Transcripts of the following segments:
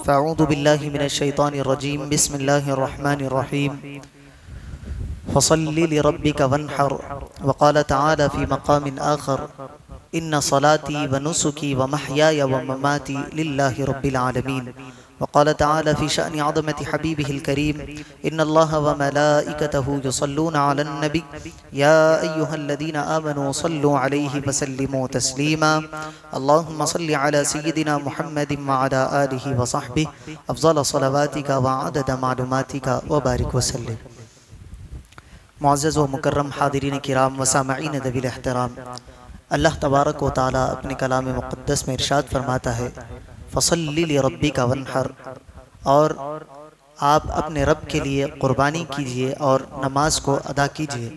फ़अऊज़ु बिल्लाहि मिनश्शैतानिर्रजीम बिस्मिल्लाहिर्रहमानिर्रहीम फ़सल्लि लिरब्बिका वन्हर वक़ाल तआला फ़ी मक़ामिन आख़र इन्न सलाती व नुसुकी व महयाय व ममाती लिल्लाहि रब्बिल आलमीन वक़ाल तआला फ़ी शअनि अज़मति हबीबिहिल करीम इन्नल्लाह व मलाइकतहु युसल्लूना अलन नबी या अय्युहल्लज़ीना आमनू सल्लू अलैहि व सल्लिमू तस्लीमा अल्लाहुम्मा सल्लि अला सय्यिदिना मुहम्मदिन व अला आलिहि व सहबिहि अफ़ज़ल सलवातिका व अदद मालूमातिका व बारिक व सल्लिम। मुअज़्ज़ज़ व मुकर्रम हाज़िरीन किराम व सामईन ज़वील एहतराम, अल्लाह तबारक व तआला अपने कलाम मुक़द्दस में इरशाद फरमाता है फ़सल्लि लिरब्बिका वन्हर, और आप अपने रब के लिए क़ुरबानी कीजिए और नमाज को अदा कीजिए।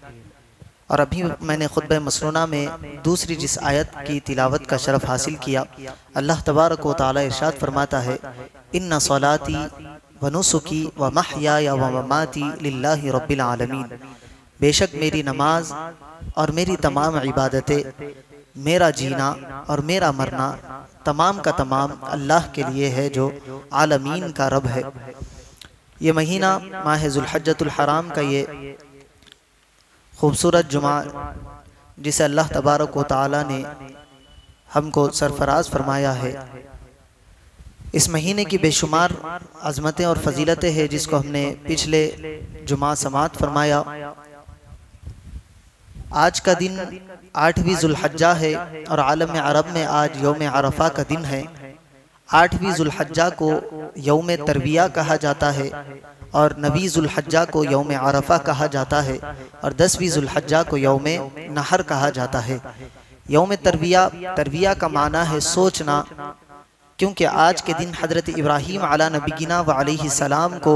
और अभी मैंने खुतबा मसनूना में दूसरी जिस आयत की तिलावत का शरफ़ हासिल किया, अल्लाह तबारक व तआला इरशाद फरमाता है इन्ना सलाती व नुसुकी व महयाय व ममाती लिल्लाहि रब्बिल आलमीन, बेशक मेरी नमाज और मेरी तमाम इबादतें, मेरा जीना और मेरा मरना तमाम का तमाम अल्लाह के लिए है जो आलमीन का रब है। ये महीना माह ज़ुल्हज्जतुल हराम का ये खूबसूरत जुमा, जिसे अल्लाह तबारक व तआला ने हमको सरफराज फरमाया है, इस महीने की बेशुमार अज़मतें और फजीलतें हैं जिसको हमने पिछले जुमा समात फरमाया। आज का दिन 8वीं ज़ुल्हज्जा है और आलम अरब में आज यौम अरफा का दिन है। 8वीं ज़ुल्हज्जा को यौम तरविया कहा जाता है और 9वीं ज़ुल्हज्जा को यौम अरफा कहा जाता है और 10वीं ज़ुल्हज्जा को यौम नहर कहा जाता है। यौम तरविया का माना है सोचना, क्योंकि आज के दिन हज़रत इब्राहीम अला नबीना व अलैहि सलाम को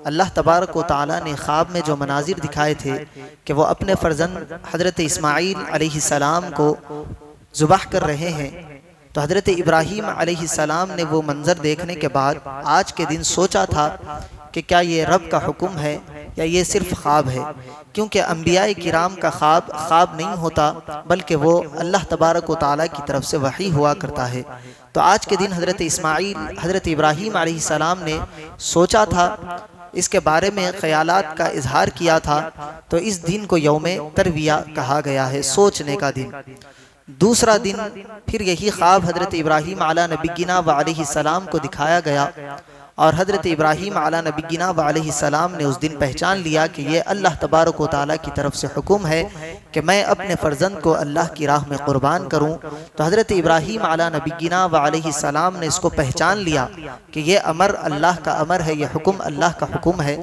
अल्लाह तबारक व तआला ने ख्वाब में जो मनाजिर दिखाए थे कि वो अपने फ़र्जंद हज़रत इस्माईल अलैहि सलाम को ज़ुबाह कर रहे हैं, तो हज़रत इब्राहीम अलैहि सलाम ने वो मंज़र देखने के बाद आज के दिन सोचा था कि क्या ये रब का हुक्म है या ये सिर्फ ख्वाब है, क्योंकि अंबियाए किराम का ख्वाब नहीं होता बल्कि वो अल्लाह तबारक व तआला की तरफ से वही हुआ करता है। तो आज के दिन हज़रत इब्राहीम अलैहि सलाम ने सोचा था, इसके बारे में ख़यालात का इजहार किया था, तो इस दिन को यौम तरविया कहा गया है, सोचने का दिन। दूसरा दिन फिर यही ख्वाब हज़रत इब्राहीम अला नबीना व अलैहि सलाम को दिखाया गया और हज़रत इब्राहीम अला नबीना व अलैहि सलाम ने उस दिन पहचान लिया कि ये अल्लाह तबारक व तआला की तरफ से हुक्म है कि मैं अपने फ़र्जंद को अल्लाह की राह में क़ुरबान करूँ। तो हज़रत इब्राहीम अला नबीना व अलैहि सलाम ने इसको पहचान लिया कि ये अमर अल्लाह का अमर है, ये हुक्म अल्लाह का हुक्म है।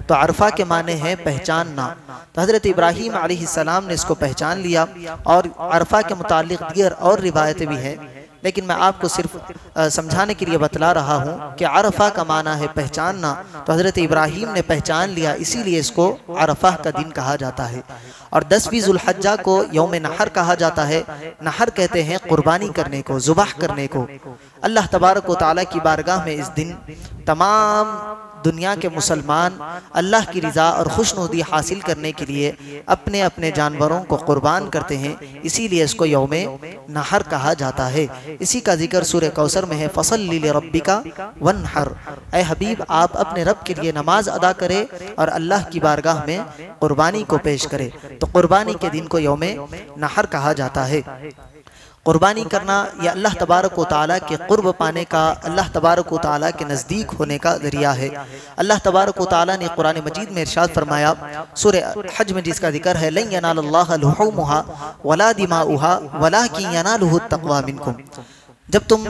तो अरफा के माने हैं पहचानना। तो हज़रत इब्राहीम अलैहि सलाम ने इसको पहचान लिया और अरफा के मुताल्लिक़ दीगर और रिवायतें भी हैं, लेकिन मैं आपको सिर्फ समझाने के लिए बतला रहा हूँ कि अरफा का माना है पहचानना। तो हज़रत इब्राहीम ने पहचान लिया, इसीलिए इसको अरफा का दिन कहा जाता है। और 10वीं ज़ुल्हज्जा को यौम नहर कहा जाता है। नहर कहते हैं कुर्बानी करने को, ज़ुबाह करने को। अल्लाह तबारक व तआला की बारगाह में इस दिन तमाम दुनिया के मुसलमान अल्लाह की रज़ा और खुशनुदी हासिल करने के लिए अपने अपने जानवरों को कुर्बान करते हैं, इसीलिए इसको यौम नहर कहा जाता है। इसी का जिक्र सूरह कौसर में है फ़सल्लि लिरब्बिका वन्हर, ऐ हबीब आप अपने रब के लिए नमाज अदा करें और अल्लाह की बारगाह में कुर्बानी को पेश करें। तो कुर्बानी के दिन को यौम नहर कहा जाता है। कुर्बानी करना यह अल्लाह तबारक व तआला के क़ुर्ब पाने का, अल्लाह तबारक व तआला के नज़दीक होने का ज़रिया है। अल्लाह तबारक व तआला ने कुरान मजीद में इरशाद फरमाया, सूरह हज में जिसका जिक्र है, लन यनालल्लाह लुहूमुहा वला दिमाउहा वलाकिन यनालुहु तक़वा मिनकुम। जब तुम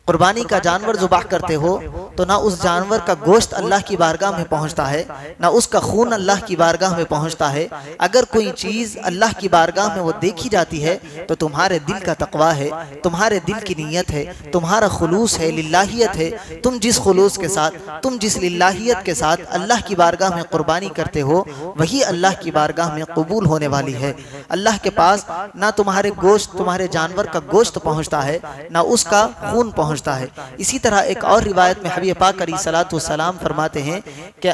कुर्बानी का जानवर ज़ुबाह करते हो तो ना उस जानवर का गोश्त अल्लाह की बारगाह में पहुंचता है, ना उसका खून अल्लाह की बारगाह में पहुंचता है। अगर कोई चीज़ अल्लाह की बारगाह में वो देखी जाती है तो तुम्हारे दिल का तक़वा है, तुम्हारे दिल की नीयत है, तुम्हारा खुलूस है, लिल्लाहियत है। तुम जिस खुलूस के साथ, तुम जिस लिल्लाहियत के साथ अल्लाह की बारगाह में कुर्बानी करते हो, वही अल्लाह की बारगाह में कबूल होने वाली है। अल्लाह के पास ना तुम्हारे गोश्त, तुम्हारे जानवर का गोश्त पहुँचता है, ना उसका खून पहुँचता है। इसी तरह एक और रिवायत में हबीब पाक अलैहिस्सलातु वस्सलाम फरमाते हैं कि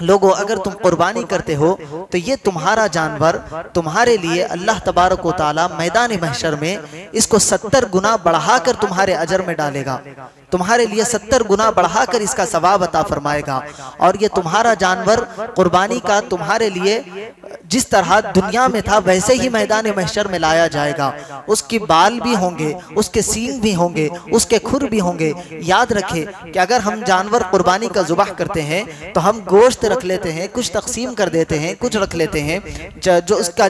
लोगों अगर तुम कुर्बानी करते हो तो ये तुम्हारा जानवर तुम्हारे लिए अल्लाह तबारक व तआला मैदान महशर में इसको 70 गुना बढ़ाकर तुम्हारे अजर में डालेगा, तुम्हारे लिए 70 गुना बढ़ाकर इसका सवाब अता फरमाएगा। और ये तुम्हारा जानवर कुर्बानी का तुम्हारे लिए जिस तरह दुनिया में था वैसे ही मैदान महशर में लाया जाएगा। उसके बाल भी होंगे, उसके सींग भी होंगे, उसके खुर भी होंगे। याद रखें कि अगर हम जानवर कुर्बानी का ज़ुबाह करते हैं तो हम गोश्त रख लेते हैं, कुछ तकसीम कर देते हैं, कुछ रख लेते हैं, जो उसका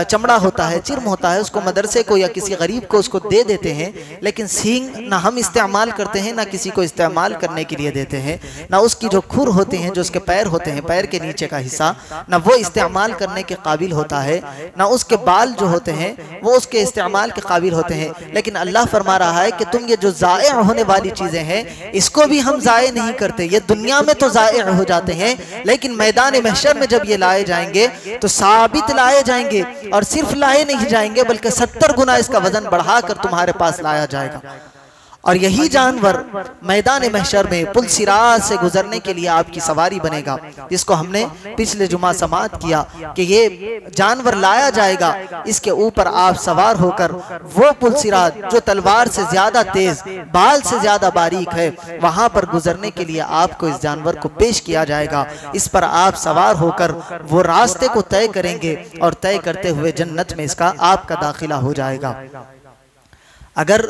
चमड़ा होता है, चिर्म होता है, उसको मदरसे को या किसी गरीब को उसको दे देते हैं। लेकिन सींग ना हम इस्तेमाल करते हैं, ना किसी को इस्तेमाल करने के लिए देते हैं, ना उसकी जो खुर होते हैं, जो उसके पैर होते हैं, पैर के नीचे का हिस्सा, ना वो इस्तेमाल करने के काबिल होता है, ना उसके बाल जो होते हैं वो उसके इस्तेमाल के काबिल होते हैं। लेकिन अल्लाह फरमा रहा है कि तुम ये जो ज़ाय होने वाली चीज़ें हैं इसको भी हम ज़ाय नहीं करते। ये दुनिया में तो ज़ाय हो जाते हैं, लेकिन मैदान महशर में जब ये लाए जाएंगे तो साबित लाए जाएंगे, और सिर्फ लाए नहीं जाएंगे बल्कि 70 गुना इसका वजन बढ़ाकर तुम्हारे पास लाया जाएगा। और यही जानवर मैदान महशर में पुल सिरात से गुजरने के लिए आपकी सवारी बनेगा, जिसको हमने पिछले जुमा समाअत किया कि ये जानवर लाया जाएगा, इसके ऊपर आप सवार होकर वो पुल सिरात जो तलवार से ज्यादा तेज, बाल से ज्यादा बारीक है, वहां पर गुजरने के लिए आपको इस जानवर को पेश किया जाएगा। इस पर आप सवार होकर वो रास्ते को तय करेंगे और तय करते हुए जन्नत में इसका आपका दाखिला हो जाएगा। अगर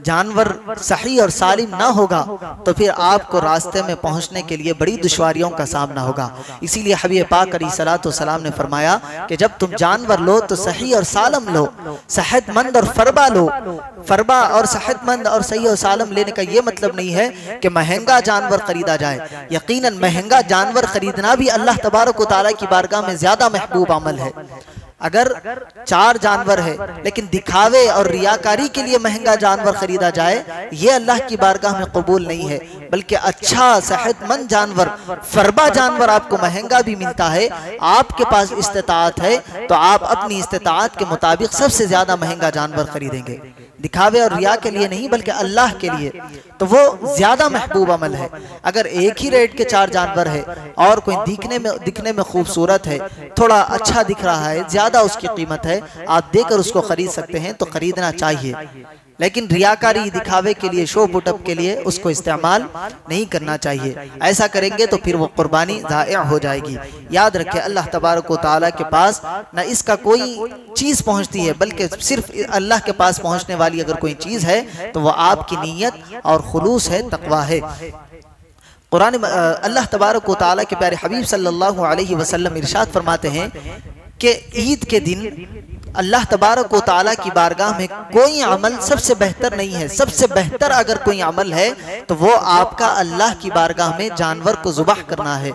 जानवर सही और सालिम ना होगा तो फिर आपको रास्ते में पहुंचने के लिए बड़ी दुश्वारियों का सामना होगा। इसीलिए हबीब पाक अलैहिस्सलाम ने फरमाया कि जब तुम जानवर लो तो सही और सालम लो, सेहतमंद और फरबा लो। फरबा और सेहतमंद और सही और सालम लेने का ये मतलब नहीं है कि महंगा जानवर खरीदा जाए। यकीनन महंगा जानवर खरीदना भी अल्लाह तबारक व तआला की बारगाह में ज्यादा महबूब अमल है। अगर 4 जानवर है लेकिन दिखावे और रियाकारी के लिए महंगा जानवर खरीदा जाए, ये अल्लाह की बारगाह में कबूल नहीं है। बल्कि अच्छा सेहतमंद जानवर, फरबा जानवर आपको महंगा भी मिलता है। आपके पास इस्तिताअत है तो आप अपनी इस्तिताअत के मुताबिक सबसे ज्यादा महंगा जानवर खरीदेंगे, दिखावे और रिया के लिए नहीं बल्कि अल्लाह के लिए, तो वो ज्यादा महबूब अमल है। अगर एक ही रेट के 4 जानवर है और कोई दिखने में खूबसूरत है, थोड़ा अच्छा दिख रहा है, ज्यादा उसकी कीमत है, आप देकर उसको खरीद सकते हैं तो खरीदना चाहिए। लेकिन रियाकारी, दिखावे के लिए, शो पुटअप के लिए उसको इस्तेमाल नहीं करना चाहिए। ऐसा करेंगे तो फिर वो कुर्बानी ज़ाया हो जाएगी। याद रखें अल्लाह तबारक व तआला के पास न इसका कोई चीज़ पहुंचती है, बल्कि सिर्फ अल्लाह के पास पहुंचने वाली अगर कोई चीज़ है तो वो आपकी नीयत और खुलूस है, तकवा है। कुरान अल्लाह तबारक व तआला के प्यारे हबीब सल्लल्लाहु अलैहि वसल्लम इरशाद फरमाते हैं कि ईद के दिन अल्लाह तबारक व तआला की बारगाह में कोई अमल सबसे बेहतर नहीं है। सबसे बेहतर अगर कोई अमल है तो वो आपका अल्लाह की बारगाह में जानवर को ज़ुबाह करना है।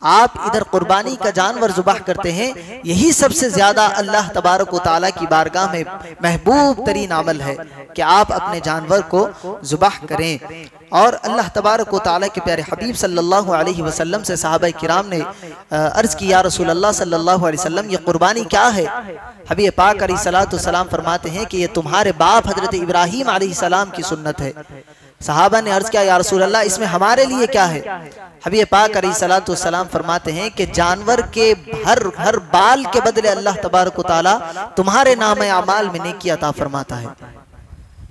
आप इधर कुर्बानी का जानवर ज़ुबाह करते हैं, यही सबसे ज्यादा अल्लाह तबारक व तआला की बारगाह में महबूब तरीन अमल है कि आप अपने जानवर को ज़ुबाह करें। और अल्लाह तबारक व तआला के प्यारे हबीब सल्लल्लाहु अलैहि वसल्लम से सहाबा किराम ने अर्ज़ किया, रसूल अल्लाह सल्लल्लाहु अलैहि वसल्लम ये कुर्बानी क्या है? हबीब पाक अलैहिस्सलाम फरमाते हैं कि ये तुम्हारे बाप हजरत इब्राहीम अलैहिस्सलाम की सुन्नत है। सहाबा ने अर्ज किया, या रसूल अल्लाह इसमें हमारे लिए क्या है? हबीब पाक अलैहिस्सलाम फरमाते हैं कि जानवर के हर बाल के बदले अल्लाह तबारक व तआला तुम्हारे नाम अमाल में नेकी अता फरमाता है।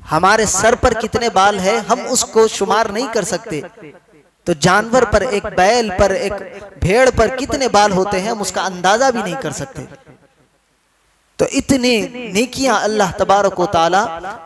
हमारे सर पर कितने बाल है हम उसको शुमार नहीं कर सकते, तो जानवर पर, एक बैल पर, एक भेड़ पर कितने बाल होते हैं हम उसका अंदाजा भी नहीं कर सकते। तो इतने नेकियां अल्लाह तबारक व तआला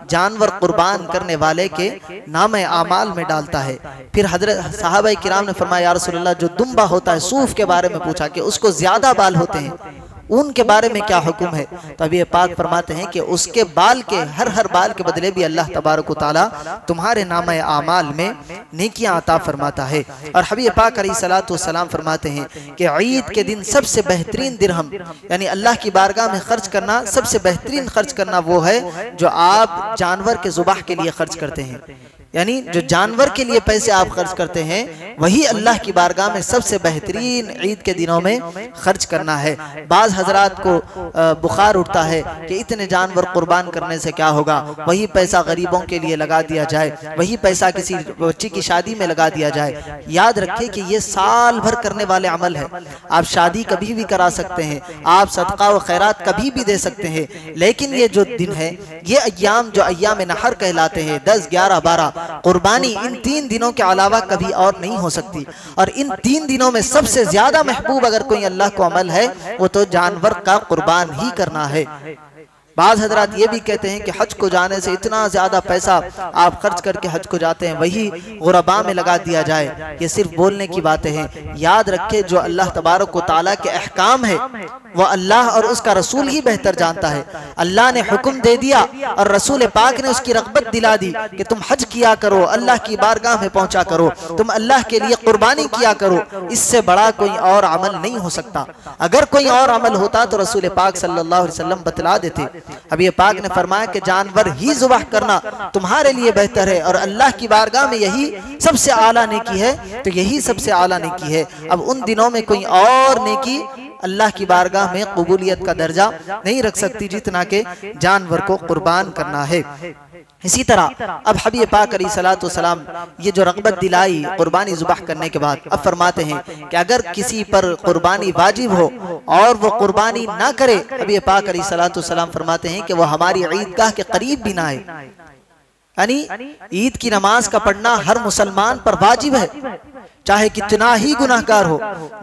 जानवर कुर्बान करने वाले के नाम आमाल में डालता है। फिर हजरत सहाबा किराम ने फरमाया, या रसूल अल्लाह जो दुम्बा होता है, सूफ के बारे में पूछा कि उसको ज्यादा बाल होते हैं, उनके बारे में क्या हुक्म है? तो अभी पाक फरमाते हैं कि उसके बाल के हर बाल के बदले भी अल्लाह तबारक व तआला तुम्हारे नाम आमाल में नेकियां अता फरमाता है। और हबीब पाक अलैहिस्सलाम फरमाते हैं कि ईद के दिन सबसे बेहतरीन दिरहम, यानी अल्लाह की बारगाह में खर्च करना, सबसे बेहतरीन खर्च करना वो है जो आप जानवर के ज़ुबाह के लिए खर्च करते हैं। यानी जो जानवर के लिए पैसे आप खर्च करते हैं वही अल्लाह की बारगाह में सबसे बेहतरीन ईद के दिनों में खर्च करना है। बाज़ हजरात को बुखार उठता है कि इतने जानवर कुर्बान करने से क्या होगा, वही पैसा गरीबों के लिए लगा दिया जाए, वही पैसा किसी बच्ची की शादी में लगा दिया जाए। याद रखें कि ये साल भर करने वाले अमल है। आप शादी कभी भी करा सकते हैं, आप सदका व खैरात कभी भी दे सकते हैं, लेकिन ये जो दिन है, ये अय्याम जो अय्याम नहर कहलाते हैं, 10, 11, 12 कुर्बानी, इन 3 दिनों के अलावा कभी और नहीं हो सकती। और इन 3 दिनों में सबसे ज्यादा महबूब अगर कोई अल्लाह को अमल है वो तो जानवर का कुर्बान ही करना है। बाज़ हजरात ये भी कहते हैं कि हज को जाने से इतना ज़्यादा पैसा आप खर्च करके हज को जाते हैं वही गुरबा में लगा दिया जाए। ये सिर्फ बोलने की बातें हैं। याद रखे जो अल्लाह तबारक व तआला के अहकाम है वो अल्लाह और उसका रसूल ही बेहतर जानता है। अल्लाह ने हुक्म दे दिया और रसूल पाक ने उसकी रग़बत दिला दी कि तुम हज किया करो, अल्लाह की बारगाह में पहुंचा करो, तुम अल्लाह के लिए कुर्बानी किया करो। इससे बड़ा कोई और अमल नहीं हो सकता। अगर कोई और अमल होता तो रसूल पाक सल्लल्लाहु अलैहि वसल्लम बतला देते। अब ये पाक ने फरमाया कि जानवर ही ज़ुबाह करना तुम्हारे लिए बेहतर है और अल्लाह की बारगाह में यही सबसे आला नेकी है, तो यही सबसे आला नेकी है। अब उन दिनों में कोई और नेकी अल्लाह की बारगाह में कबूलियत का दर्जा नहीं रख सकती जितना के जानवर को कुर्बान करना है। इसी तरह अब हबीब पाक अलैहिस्सलातु वस्सलाम ये जो रग़बत दिलाई कुर्बानी ज़ुबाह करने के बाद, अब फरमाते हैं कि अगर किसी पर कुर्बानी वाजिब हो और वो कुर्बानी ना करे, हबीब पाक अलैहिस्सलातु वस्सलाम फरमाते हैं कि वो हमारी ईदगाह के करीब भी ना आए। यानी ईद की नमाज का पढ़ना हर मुसलमान पर वाजिब है, चाहे कितना ही गुनाहगार हो।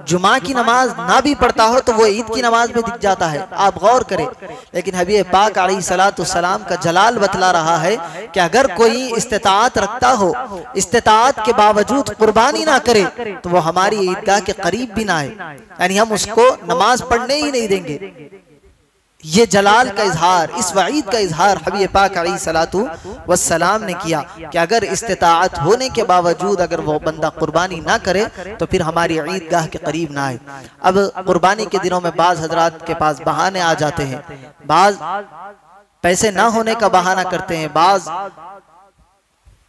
जुमा की नमाज ना भी पढ़ता हो तो वो ईद की नमाज में दिख जाता है, आप गौर करें। लेकिन हबीब पाक अलैहिस्सलाम का जलाल बतला रहा है कि अगर कोई इस्तिताअत रखता हो, इस्तिताअत के बावजूद कुर्बानी ना करे तो वो हमारी ईदगाह के करीब भी ना आए, यानी हम उसको नमाज पढ़ने ही नहीं देंगे। ये जलाल का इजहार, इस वईद का इजहार हबीब पाक अलैहिस्सलातु वस्सलाम ने किया कि अगर इस्तिताअत होने के बावजूद अगर वो बंदा कुर्बानी ना करे तो फिर हमारी ईदगाह के करीब ना आए। अब कुर्बानी के दिनों में बाज़ हजरात के पास बहाने आ जाते हैं, बाज़ पैसे ना होने का बहाना करते हैं, बाज़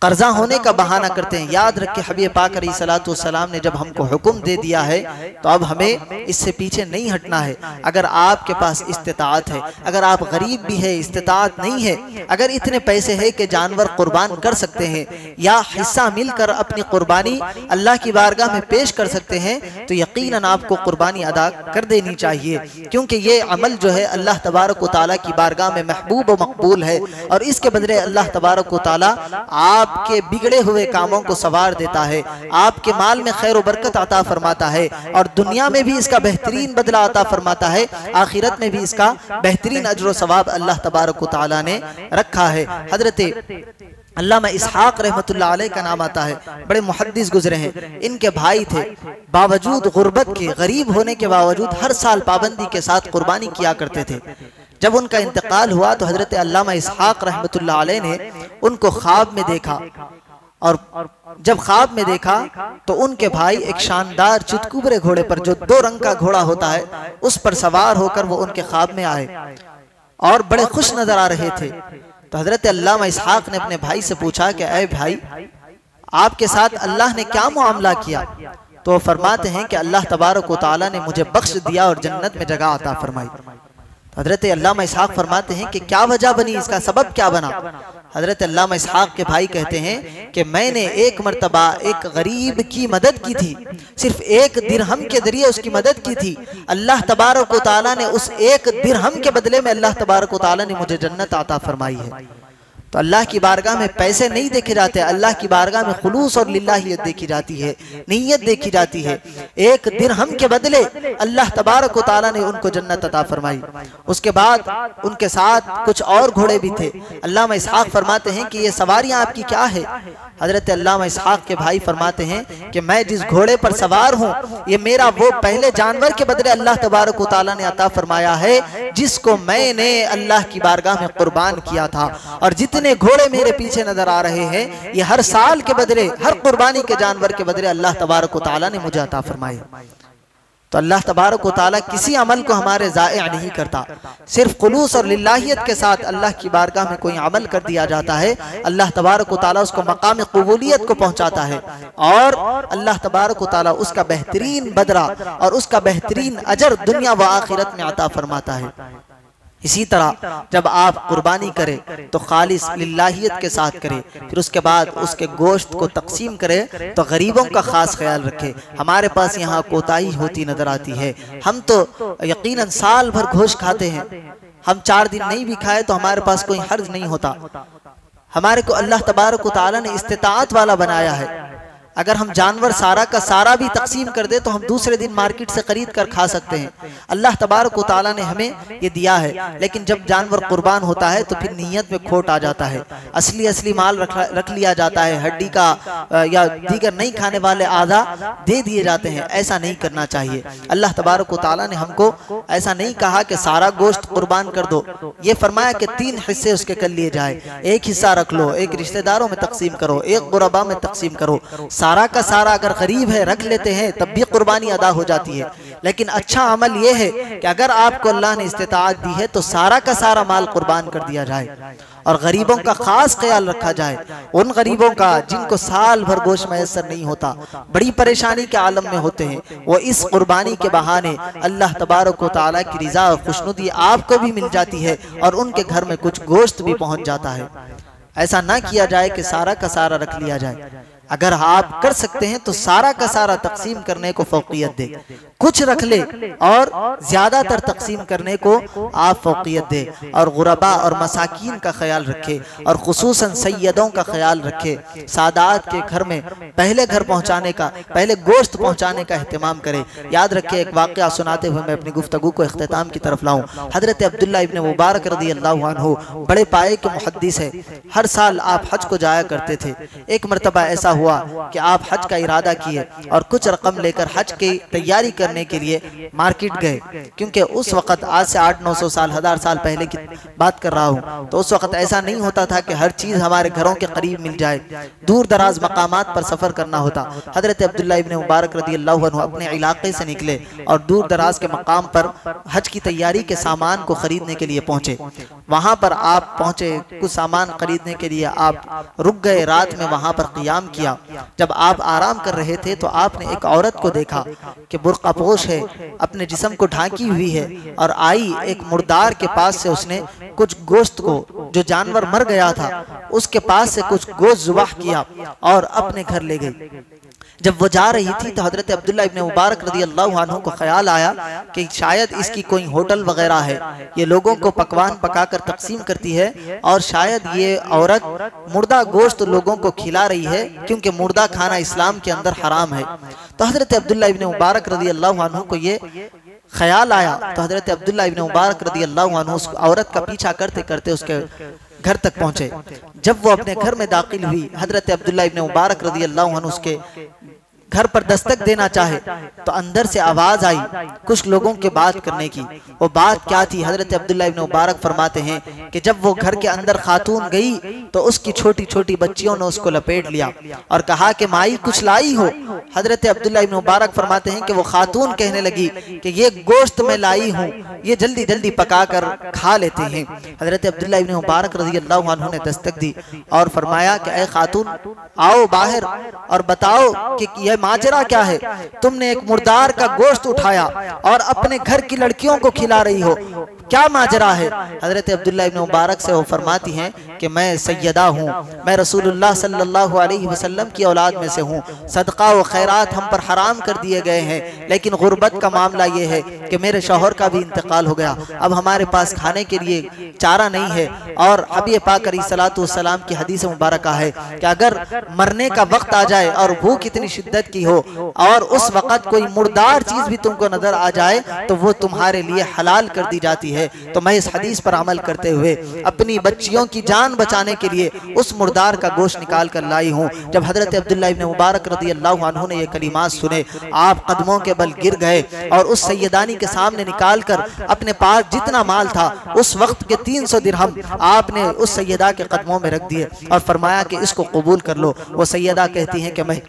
कर्जा होने का बहाना करते हैं। याद रखें हबीब पाक अलैहिस्सलातु वस्सलाम ने जब हमको हुक्म दे दिया है तो अब हमें इससे पीछे नहीं हटना है। अगर आपके पास इस्तिताअत है, अगर आप गरीब भी है, इस्तिताअत नहीं है, अगर इतने पैसे है कि जानवर कुर्बान कर सकते हैं या हिस्सा मिलकर अपनी कुर्बानी अल्लाह की बारगाह में पेश कर सकते हैं तो यकीनन आपको कुर्बानी अदा कर देनी चाहिए, क्योंकि ये अमल जो है अल्लाह तबारक व तआला की बारगाह में महबूब व मकबूल है और इसके बदले अल्लाह तबारक व तआला आपके बिगड़े हुए कामों को सवार देता है, आपके माल में खैर व बरकत अता फरमाता है और दुनिया में भी इसका बेहतरीन बदला अता फरमाता है, आखिरत में भी इसका बेहतरीन अजर व सवाब अल्लाह तबारक व तआला ने रखा है। हजरत अल्लामा इसहाक रहमतुल्लाह अलैह का नाम आता है, बड़े मुहद्दिस गुजरे हैं। इनके भाई थे, बावजूद गुर्बत के, गरीब होने के बावजूद हर साल पाबंदी के साथ कुर्बानी किया करते थे। जब उनका इंतकाल हुआ तो हजरत अल्लामा इसहाक रहमतुल्लाह अलैह ने उनको ख्वाब में देखा और जब ख्वाब में देखा तो उनके भाई एक शानदार चितकुबरे घोड़े पर, जो 2 रंग का घोड़ा होता है, उस पर सवार होकर वो उनके ख्वाब में आए और बड़े खुश नजर आ रहे थे। तो हजरत अल्लामा इसहाक ने अपने भाई से पूछा कि ऐ भाई, आपके साथ अल्लाह ने क्या मामला किया? तो वो फरमाते हैं कि अल्लाह तबारक व तआला ने मुझे बख्श दिया और जन्नत में जगह अता फरमाई। हजरत अल्लामा इसहाक फरमाते हैं कि क्या वजह बनी, इसका सबब क्या बना? हजरत अल्लामा इसहाक के भाई कहते हैं कि मैंने एक मर्तबा एक गरीब की मदद की थी, सिर्फ 1 दिरहम के जरिए उसकी मदद की थी। अल्लाह तबारक व तआला ने उस 1 दिरहम के बदले में अल्लाह तबारक व तआला ने मुझे जन्नत अता फरमाई है। तो अल्लाह की बारगाह में पैसे नहीं देखे जाते, अल्लाह की बारगाह में खुलूस और लिल्लाहियत देखी जाती है, नीयत देखी जाती है। 1 दिरहम के बदले अल्लाह तबारक व तआला ने उनको जन्नत अता फरमाई। उसके बाद उनके साथ कुछ और घोड़े भी थे। अल्लामा इसहाक फरमाते हैं कि ये सवारियां आपकी क्या है? हजरत अल्लामा इसहाक के भाई फरमाते हैं कि मैं जिस घोड़े पर सवार हूँ ये मेरा वो पहले जानवर के बदले अल्लाह तबारक व तआला ने अता फरमाया है जिसको मैंने अल्लाह की बारगाह में कुर्बान किया था। और जितने घोड़े मेरे पीछे नजर आ रहे हैं ये हर साल के बदले, हर कुर्बानी के जानवर के बदले अल्लाह तबारक व तआला ने मुझे अता फरमाए। तो अल्लाह तबारक व तआला किसी अमल को हमारे ज़ाया नहीं करता। सिर्फ खुलूस और लिल्लाहियत के साथ अल्लाह की बारगाह में कोई अमल कर दिया जाता है, अल्लाह तबारक व तआला उसको मकाम क़बूलियत को पहुँचाता है और अल्लाह तबारक व तआला उसका बेहतरीन बदला और उसका बेहतरीन अजर दुनिया व आखिरत में अता फरमाता है। इसी तरह जब आप कुर्बानी करें तो खालिस लिल्लाहियत के साथ करें, फिर उसके बाद उसके गोश्त को तकसीम करें तो गरीबों का खास ख्याल रखें। हमारे पास यहाँ कोताही होती नजर आती है। हम तो यकीनन साल भर गोश्त खाते हैं, हम 4 दिन नहीं भी खाए तो हमारे पास कोई हर्ज नहीं होता। हमारे को अल्लाह तबारक व तआला ने इस्तिताअत वाला बनाया है। अगर हम जानवर सारा का सारा भी तकसीम कर दे तो हम दूसरे दिन मार्केट से खरीद कर खा सकते हैं। अल्लाह तबारक व तआला ने हमें ये दिया है, लेकिन जब जानवर कुर्बान होता है तो फिर नीयत में खोट आ जाता है। असली माल रख लिया जाता है, हड्डी का या दीगर नहीं खाने वाले आधा दे दिए जाते हैं। ऐसा नहीं करना चाहिए। अल्लाह तबारक व तआला ने हमको ऐसा नहीं कहा कि सारा गोश्त कुर्बान कर दो, ये फरमाया कि 3 हिस्से उसके कर लिए जाए। एक हिस्सा रख लो, एक रिश्तेदारों में तकसीम करो, एक गुरबा में तकसीम करो। सारा का सारा अगर गरीब है रख लेते हैं तब भी कुर्बानी अदा हो जाती है। लेकिन अच्छा अमल यह है कि अगर आपको अल्लाह ने इस्तिताअत दी है तो सारा का सारा माल कुर्बान कर दिया जाए और गरीबों का खास ख्याल रखा जाए। उन गरीबों का जिनको साल भर गोश्त मैसर नहीं होता, बड़ी परेशानी के आलम में होते हैं, वो इस कुर्बानी के बहाने अल्लाह तबारक व तआला की रिजा और खुशनुदी आपको भी मिल जाती है और उनके घर में कुछ गोश्त भी पहुंच जाता है। ऐसा ना किया जाए कि सारा का सारा रख लिया जाए। अगर आप कर सकते हैं तो सारा का सारा तकसीम करने को फौकियत दे, कुछ रख ले और ज्यादातर तकसीम करने को आप फौकियत दे और गुरबा और मसाकीन का ख्याल रखे और खुसूसन सैयदों का ख्याल रखे। सादात के घर में पहले घर पहुंचाने का, पहले गोश्त पहुंचाने का एहतमाम करे। याद रखे, एक वाक़या सुनाते हुए मैं अपनी गुफ्तगू को इख्तिताम की तरफ लाऊं। हजरत अब्दुल्ला इब्न मुबारक रज़ी अल्लाहु अन्हु बड़े पाए के मुहद्दिस है। हर साल आप हज को जाया करते थे। एक मरतबा ऐसा हुआ कि आप हज का इरादा किए और कुछ रकम लेकर हज की तैयारी करने के लिए मार्केट गए, क्योंकि उस वक्त आज से 800-900 साल 1000 साल पहले की बात कर रहा हूँ, तो उस वक्त ऐसा नहीं होता था कि हर चीज हमारे घरों के करीब मिल जाए। दूर दराज मकामात पर सफर करना होता। हजरत अब्दुल्ला इब्न मुबारक रज़ी अल्लाहु अन्हु अपने इलाके से निकले और दूर दराज के मकाम पर हज की तैयारी के सामान को खरीदने के लिए पहुंचे। वहां पर आप पहुंचे, कुछ सामान खरीदने के लिए आप रुक गए, रात में वहां पर क़ियाम किया। जब आप आराम कर रहे थे तो आपने एक औरत को देखा कि बुर्कापोश है, अपने जिस्म को ढांकी हुई है और आई एक मुर्दार के पास से उसने कुछ गोश्त को, जो जानवर मर गया था, उसके पास से कुछ गोश्त ज़ुबाह किया और अपने घर ले गई। जब वो जा रही थी तो हजरत अब्दुल्ला इब्न मुबारक रज़ी अल्लाहु अन्हु को ख्याल आया कि शायद इसकी कोई होटल वगैरह है, ये लोगों को पकवान पकाकर तकसीम करती है और शायद ये औरत मुर्दा गोश्त लोगों को खिला रही है, क्योंकि मुर्दा खाना इस्लाम के अंदर हराम है। तो हजरत अब्दुल्ला इब्न मुबारक रज़ी अल्लाहु अन्हु को ये ख्याल आया तो हजरत अब्दुल्ला इब्न मुबारक रज़ी अल्लाहु अन्हु उस औरत का पीछा करते करते उसके घर तक पहुंचे। जब वो अपने घर में दाखिल हुई, हजरत अब्दुल्ला इब्न मुबारक रज़ी अल्लाहु अन्हु उसके घर पर दस्तक देना चाहे तो अंदर से आवाज आई कुछ लोगों के बात करने की। वो बात क्या थी? हजरत अब्दुल्ला इब्न मुबारक फरमाते हैं कि जब वो घर के अंदर खातून गई तो उसकी छोटी छोटी बच्चियों ने उसको लपेट लिया और कहा कि माई कुछ लाई हो। हजरत अब्दुल्ला इब्न मुबारक फरमाते हैं कि वो खातून कहने लगी कि ये गोश्त मैं लाई हूँ, ये जल्दी जल्दी पका कर खा लेते हैं। हजरत अब्दुल्ला इब्न मुबारक रज़ी अल्लाहु अन्हु ने दस्तक दी और फरमाया कि ऐ खातून, आओ बाहर और बताओ कि यह माजरा क्या है? तुमने एक मुर्दार का गोश्त उठाया और अपने घर की लड़कियों को खिला रही हो, क्या माजरा है? हजरत अब्दुल्ला इब्न मुबारक से वो फरमाती हैं कि मैं सैयदा हूँ, मैं रसूलुल्लाह सल्लल्लाहु अलैहि वसल्लम की औलाद में से हूँ। सदका व खैरात हम पर हराम कर दिए गए हैं, लेकिन गुर्बत का मामला ये है कि मेरे शौहर का भी इंतकाल हो गया, अब हमारे पास खाने के लिए चारा नहीं है। और हबीब पाक अलैहिस्सलातु वस्सलाम की हदीस मुबारक है कि अगर मरने का वक्त आ जाए और भूख इतनी शिद्दत की हो और उस वक्त कोई मुर्दार चीज भी तुमको नजर आ जाए तो वो तुम्हारे लिए हलाल कर दी जाती है। है। तो मैं इस हदीस पर अमल करते हुए अपनी बच्चियों की जान बचाने के लिए उस मुर्दार का गोश्त निकाल कर लाई हूँ। जब हजरत अब्दुल्लाह इब्न मुबारक रज़ी अल्लाहु अन्हु ने ये कलिमात सुने, आप कदमों के बल गिर गए और उस सैयदानी के सामने निकाल कर अपने पास जितना माल था उस वक्त के 300 दिरहम आपने उस सैयदा के कदमों में रख दिए और फरमाया कि इसको कबूल कर लो। वो सैयदा कहती हैं कि मैं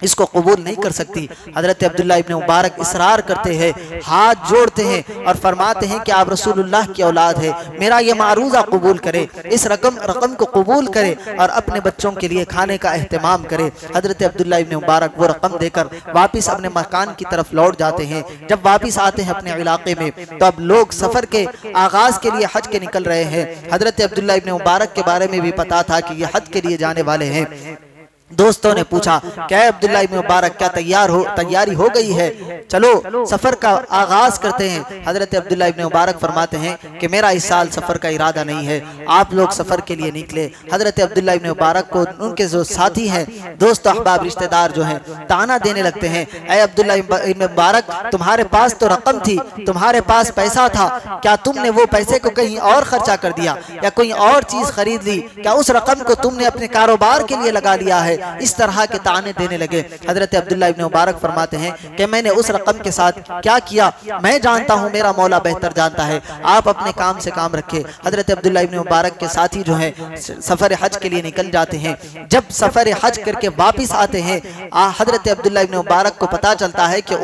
इसको कबूल नहीं कर सकती। हजरत अब्दुल्लाह इब्न मुबारक इसरार करते हैं, हाथ जोड़ते हैं और फरमाते हैं कि आप रसूलुल्लाह की औलाद है, मेरा ये मारूजा कबूल करे, इस रकम को कबूल करे और अपने बच्चों के लिए खाने का एहतमाम करे। हजरत अब्दुल्लाह इब्न मुबारक वो रकम देकर वापिस अपने मकान की तरफ लौट जाते हैं। जब वापिस आते हैं अपने इलाके में तो अब लोग सफर के आगाज के लिए हज के निकल रहे हैं। हजरत अब्दुल्लाह इब्न मुबारक के बारे में भी पता था कि ये हज के लिए जाने वाले हैं। दोस्तों ने पूछा, क्या अब्दुल्लाह इब्न मुबारक क्या तैयारी हो गई है, चलो सफर का आगाज करते हैं। हजरत अब्दुल्लाह इब्न मुबारक फरमाते हैं कि मेरा इस साल सफर का इरादा नहीं है, आप लोग सफर के लिए निकले। हजरत अब्दुल्लाह इब्न मुबारक को उनके जो साथी हैं, दोस्त अहबाब रिश्तेदार जो हैं, ताना देने लगते हैं, ऐ अब्दुल्लाह इब्न मुबारक तुम्हारे पास तो रकम थी, तुम्हारे पास पैसा था, क्या तुमने वो पैसे को कहीं और खर्चा कर दिया या कोई और चीज खरीद ली, क्या उस रकम को तुमने अपने कारोबार के लिए लगा लिया है। इस तरह के ताने देने लगे। हजरत अब्दुल्लाह इब्न मुबारक फरमाते हैं कि मैंने उस रकम के साथ क्या किया मैं जानता हूं, मेरा मौला बेहतर जानता है, आप अपने काम से काम रखे। हजरत अब्दुल्लाह इब्न मुबारक के साथी जो हैं सफर हज के लिए निकल जाते हैं। जब सफर हज करके वापिस आते हैं, हजरत अब्दुल्लाह इब्न मुबारक को पता चलता है कि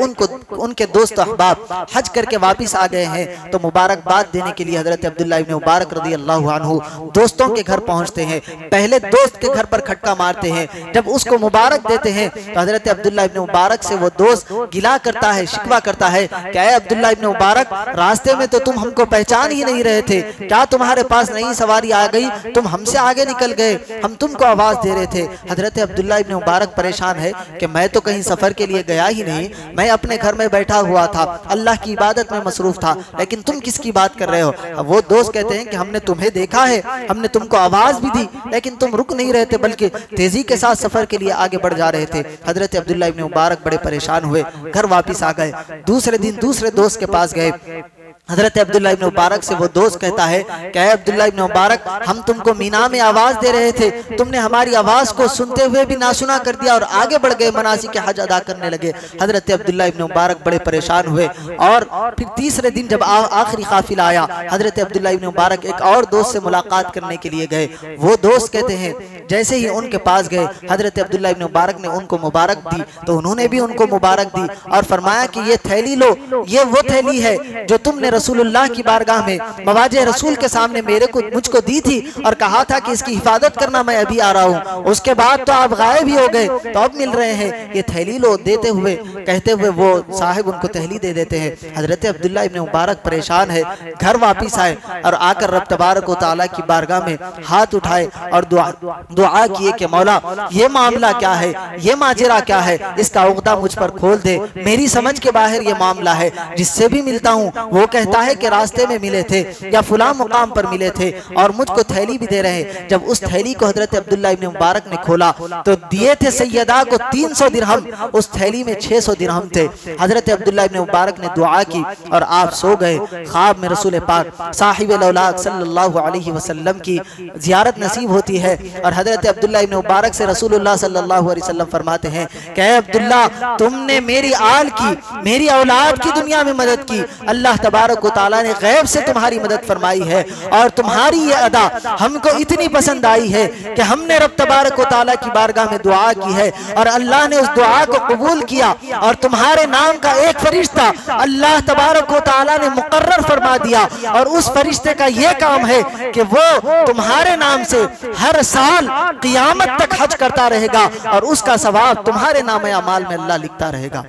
उनके दोस्त अहबाब हज करके वापिस आ गए हैं। तो मुबारकबाद देने के लिए हजरत अब्दुल्लाह इब्न मुबारक रज़ी अल्लाहु अन्हु दोस्तों के घर पहुंचते हैं। पहले दोस्त के घर पर खटका मारते हैं, जब उसको मुबारक देते हैं तो हजरत अब्दुल्लाह इब्न मुबारक से वो दोस्त गिला करता है, शिकवा करता है, क्या अब्दुल्लाह इब्न मुबारक रास्ते में तो तुम हमको पहचान ही नहीं रहे थे, क्या तुम्हारे पास नई सवारी आ गई, तुम हमसे आगे निकल गए, हम तुमको आवाज दे रहे थे। हजरत अब्दुल्लाह इब्न मुबारक परेशान है कि मैं तो कहीं सफर के लिए गया ही नहीं, मैं अपने घर में बैठा हुआ था, अल्लाह की इबादत में मसरूफ था, लेकिन तुम किसकी बात कर रहे हो। वो दोस्त कहते हैं कि हमने तुम्हें देखा है, हमने तुमको आवाज भी दी, लेकिन तुम रुक नहीं रहे थे, बल्कि तेजी के साथ सफर के लिए आगे बढ़ जा रहे थे। हजरत अब्दुल्लाह इब्न मुबारक बड़े परेशान हुए, घर वापिस आ गए। दूसरे दिन दूसरे दोस्त के पास गए। हजरत अब्दुल्लाह इब्न मुबारक से वो दोस्त कहता है कि अब्दुल्लाह इब्न मुबारक हम तुमको मीना में आवाज दे रहे थे, तुमने हमारी आवाज को सुनते हुए भी नासुना कर दिया और आगे बढ़ गए, मनासिक के हज अदा करने लगे। हजरत अब्दुल्लाह इब्न मुबारक बड़े परेशान हुए और फिर तीसरे दिन जब आखिरी काफिला आया, हजरत अब्दुल्लाह इब्न मुबारक एक और दोस्त से मुलाकात करने के लिए गए। वो दोस्त कहते हैं जैसे ही उनके पास गए, हजरत अब्दुल्लाह इब्न मुबारक ने उनको मुबारक दी तो उन्होंने भी उनको मुबारक दी और फरमाया कि ये थैली लो, ये वो थैली है जो तुमने रसूलुल्लाह की बारगाह में मवाजे रसूल के सामने मुझको दी थी और कहा था कि इसकी हिफाजत करना, मैं अभी आ रहा हूँ, उसके बाद तो आप गायब ही हो गए, तो अब मिल रहे हैं, ये थैली लो। देते हुए कहते हुए वो साहिब उनको थैली दे देते हैं। हजरत अब्दुल्लाह इब्न मुबारक परेशान है, घर वापिस आए और आकर रब तबारक व तआला की बारगाह में हाथ उठाए और दुआ किए कि मौला ये मामला क्या है, ये माजरा क्या है, इसका उक़दा मुझ पर खोल दे, मेरी समझ के बाहर ये मामला है। जिससे भी मिलता हूँ वो कहता है कि रास्ते में मिले थे या फुला मुकाम पर मिले थे और मुझको थैली भी दे रहे हैं। जब उस थैली को हजरत अब्दुल्लाह इब्न मुबारक ने खोला तो दिए थे सैयदा को 300 दिरहम, उस थैली में 600 दिरहम थे। हजरत अब्दुल्लाह इब्न मुबारक ने दुआ की और आप सो गए। ख्वाब में रसूल पाक साहिब औलाद सल्लल्लाहु अलैहि वसल्लम की जियारत नसीब होती है और हजरत अब्दुल्लाह इब्न मुबारक से रसूलुल्लाह सल्लल्लाहु अलैहि वसल्लम फरमाते हैं कि अब्दुल्लाह तुमने मेरी आल की, मेरी औलाद की दुनिया में मदद की, अल्लाह तबारक व तआला ने गैब से तुम्हारी मदद फरमाई है और तुम्हारी ये अदा हमको इतनी पसंद आई है कि हमने रब तबारक व तआला की बारगाह में दुआ की है और अल्लाह ने उस दुआ को कबूल किया और तुम्हारे नाम का एक फरिश्ता अल्लाह तबारक व तआला ने मुकर्रर फरमा दिया और उस फरिश्ते का ये काम है कि वो तुम्हारे नाम से हर साल क़ियामत तक हज करता रहेगा और उसका सवाब तुम्हारे नाम अमाल में अल्लाह लिखता रहेगा।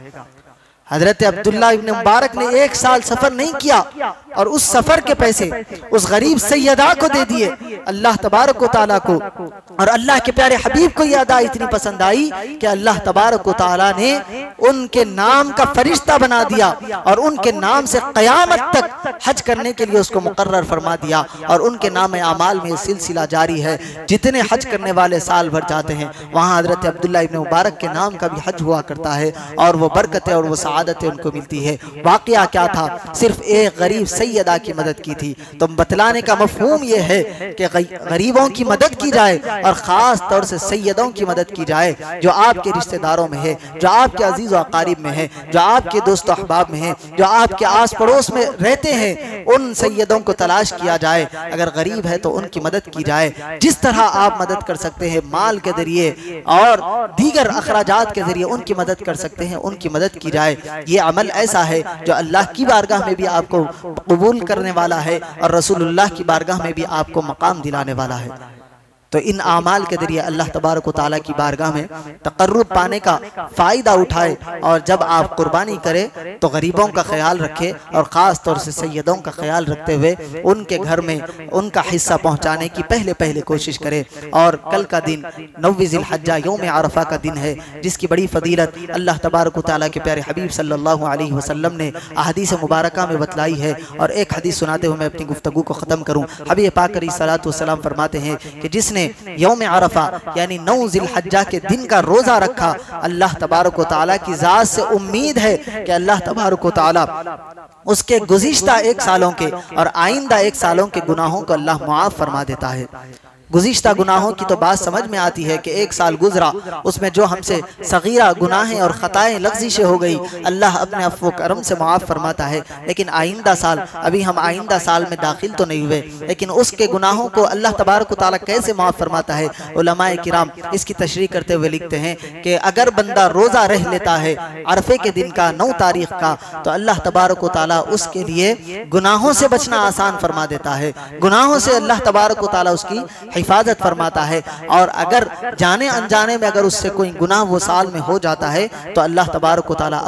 हजरत अब्दुल्लाह इब्न मुबारक ने 1 साल सफर नहीं किया और उस सफर के पैसे उस गरीब सैयदा को दे दिए अल्लाह तबारक व तआला को। और अल्लाह के प्यारे हबीब को यह अदा इतनी पसंद आई कि अल्लाह तबारक व तआला ने उनके नाम का फरिश्ता बना दिया और उनके नाम से क़यामत तक हज करने के लिए उसको मुकर्रर फरमा दिया और उनके नाम अमाल में सिलसिला जारी है। जितने हज करने वाले साल भर जाते हैं वहाँ हजरत अब्दुल्लाह इब्न मुबारक के नाम का भी हज हुआ करता है और वो बरकत और वो सआदतें उनको मिलती है। वाक़या क्या था, सिर्फ एक गरीब सैयदा की मदद की थी। तो बतलाने का मफहूम ये है कि गरीबों की मदद की जाए और ख़ास तौर से सैयदों की मदद की जाए जो आपके रिश्तेदारों में है, जो आपके अजीज़ व अकारिब में है, जो आपके दोस्त अहबाब में है, जो आपके आस पड़ोस में रहते हैं। उन सैयदों को तलाश किया जाए, अगर गरीब है तो उनकी मदद की जाए। जिस तरह आप मदद कर सकते हैं माल के जरिए और दीगर अखराजात के जरिए उनकी मदद कर सकते हैं, उनकी मदद की जाए। ये अमल ऐसा है जो अल्लाह की बारगाह में भी आपको कबूल करने वाला है और रसूलुल्लाह की बारगाह में भी आपको मकाम दिलाने वाला है। तो इन आमाल के जरिए अल्लाह तबारक व तआला की बारगाह में तक़र्रुब पाने का फ़ायदा उठाए और जब आप कुर्बानी करें तो गरीबों का ख्याल रखें और ख़ास तौर से सैयदों का ख्याल रखते हुए उनके घर में उनका हिस्सा पहुँचाने की पहले कोशिश करें। और कल का दिन 9 ज़िलहज्जा यौम अरफा का दिन है, जिसकी बड़ी फ़जीलत अल्लाह तबारक व तआला के प्यारे हबीब सल्लल्लाहु अलैहि वसल्लम ने अहादीस मुबारका में बतलाई है। और एक हदीस सुनाते हुए मैं अपनी गुफ्तगू को ख़त्म करूँ। हबीब पाक अलैहिस्सलातु वस्सलाम फरमाते हैं कि जिसने यौम अरफा यानी 9 ज़िलहज्जा के दिन का रोजा रखा, अल्लाह तबारक व तआला की ज़ात से उम्मीद है कि अल्लाह तबारक व तआला उसके गुज़िश्ता 1 सालों के और आइंदा 1 सालों के गुनाहों को अल्लाह मुआफ़ फरमा देता है। गुज़िश्ता गुनाहों की तो बात समझ में आती है कि 1 साल गुजरा, उसमें जो हमसे सगीरा गुनाहें और ख़ताएँ लग़ज़िशें हो गई, अल्लाह अपने अफ़्व करम से मुआफ़ फरमाता है। लेकिन आइंदा साल, अभी हम आइंदा साल में दाखिल तो नहीं हुए, लेकिन उसके गुनाहों को अल्लाह तबारक व तआला कैसे मुआफ़ फरमाता है। उलमाए किराम इसकी तशरीह करते हुए लिखते हैं कि अगर बंदा रोज़ा रह लेता है अरफे के दिन का 9 तारीख़ का, तो अल्लाह तबारक व तआला उसके लिए गुनाहों से बचना आसान फरमा देता है। गुनाहों से अल्लाह तबारक व तआला उसकी हिफाजत फरमाता है। और अगर जाने अनजाने में अगर उससे कोई गुनाह वो साल में हो जाता है तो अल्लाह तबारक व तआला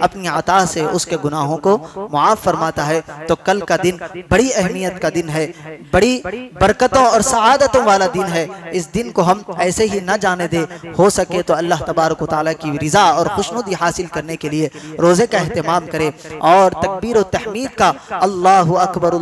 अपनी अता से उसके गुनाहों को मुआफ़ फरमाता है। तो कल का दिन बड़ी अहमियत का दिन है, बड़ी बरकतों और सआदतों वाला दिन है। इस दिन को हम ऐसे ही न जाने दे, हो सके तो अल्लाह तबारक व तआला की रिज़ा और खुशनुदी हासिल करने के लिए रोज़े का एहतमाम करें और तकबीर व तहमीद का अल्लाहु अकबर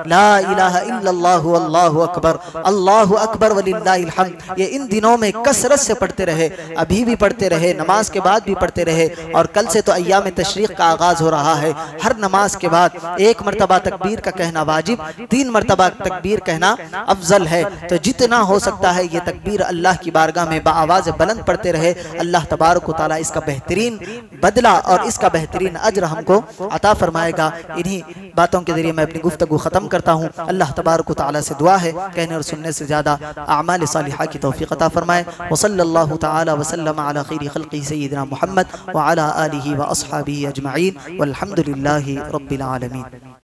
ला इलाहा इल्लल्लाहु अल्लाहु अकबर अल्लाहु अकबर वलिल्लाहिल हम्द, ये इन दिनों में कसरत से पढ़ते रहे, अभी भी पढ़ते रहे, नमाज के बाद भी पढ़ते रहे। और कल से तो अय्याम तशरीक़ का आगाज़ हो रहा है। हर नमाज के बाद 1 मरतबा तकबीर का कहना वाजिब, 3 मरतबा तकबीर कहना अफजल है। तो जितना हो सकता है ये तकबीर अल्लाह की बारगाह में बाआवाज़ बुलंद पढ़ते रहे। अल्लाह तबारक व तआला इसका बेहतरीन बदला और इसका बेहतरीन अज्र हमको अता फरमाएगा। इन्हीं बातों के जरिए मैं अपनी गुफ्तगू ख़त्म करता हूँ। अल्लाह तबारक व तआला से दुआ है कहने और सुनने से ज़्यादा आमाल सालिहा की तौफ़ीक़ अता फरमाए। व सल्लल्लाहु तआला व सल्लम अला खैरि खल्क़ि सय्यिदिना मुहम्मद व अला आलिहि व अस्हाबिहि अजमईन वल्हम्दुलिल्लाहि रब्बिल आलमीन।